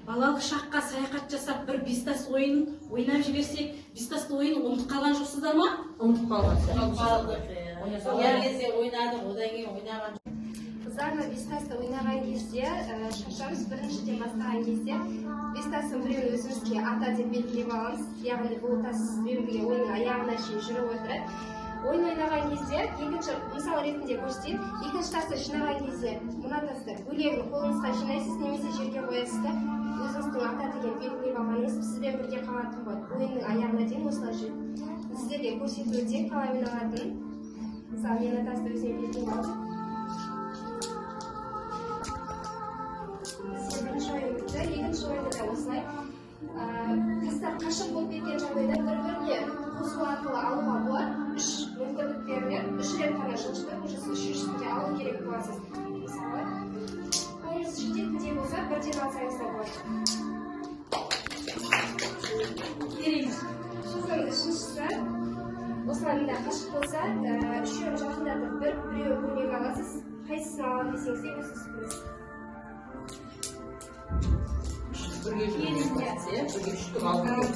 балалық шаққа саяхат жасап бір бестас ойын ойнап жіберсек, бестасты ойын ұмытып қалған жоқсыздар ма? Ұмытып қалған. Сол кезде ойнадық, одан кейін ойнаған. Қыздарla бестасты ойнаған кезде, шашамыз біріншіден бастаған кезде, бестастың біреуін өзімізге ата деп белгілеп аламыз. Яғни бұл тас біреуге ойынның аяғына шейін жүріп отырады. Ойын ойнаған кезде, екінші мысал ретінде көрсетейін, екінші тасты жинаған кезде, мына тасты бөлегін қолыңызға жинайсыз, немесе жерге қоясыз да, өзіңіздің ата деген белгілеп алғаныңыз сізбен бірге қалатын болады. Ойынның аяғына дейін осылай жүреді. Сіздерге көрсетіп өтсек қалай ойналатынын. Мысалы, мен тасты өзіме белгілеп алдым. Бірінші ойын бітті, екінші ойында да осылай. Тастар қашық болып кеткен жағдайда бір-біріне қосу арқылы алуға болады. 3 мүмкіндік беріледі. 3 рет қана жылжытып, уже сіз үшіншісінде алу керек боласыз. Мысалы, қолыңыз жететіндей болса, бірден алсаңыз да болады. Керемет. Сосын үшіншісі, осылай мында қашық болса, үшеуін жақындатып біреуін бөлек аласыз. Қайсысын аламын десеңіз де өзіңіз білесіз.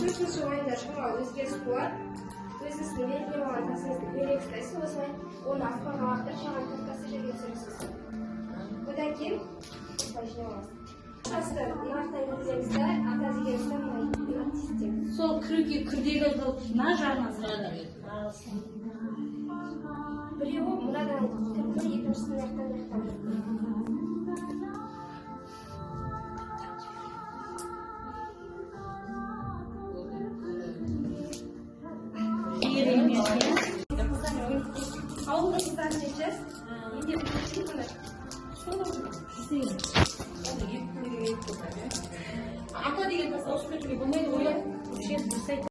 Төртінші ойында шамалы өзгеріс болады. Өзіңіздің белгілеп алған тасыңызды бөлек ұстайсыз, осылай оны аспанға лақтырып, жаған тастасы жерге түсіресіз. Одан кейін осылай жинап аласыз. Тасты нарықтан келсеңіз де, ата дегенізді мына тістеп. Сол күрдегі мына жағынан сұрады. Біреуі мынадан кірді, екіншісі мынаяқтан Ауылда қыздар шешес, енді бірінші күні. Ата деген тас ауысып кетуге болмайды ғой.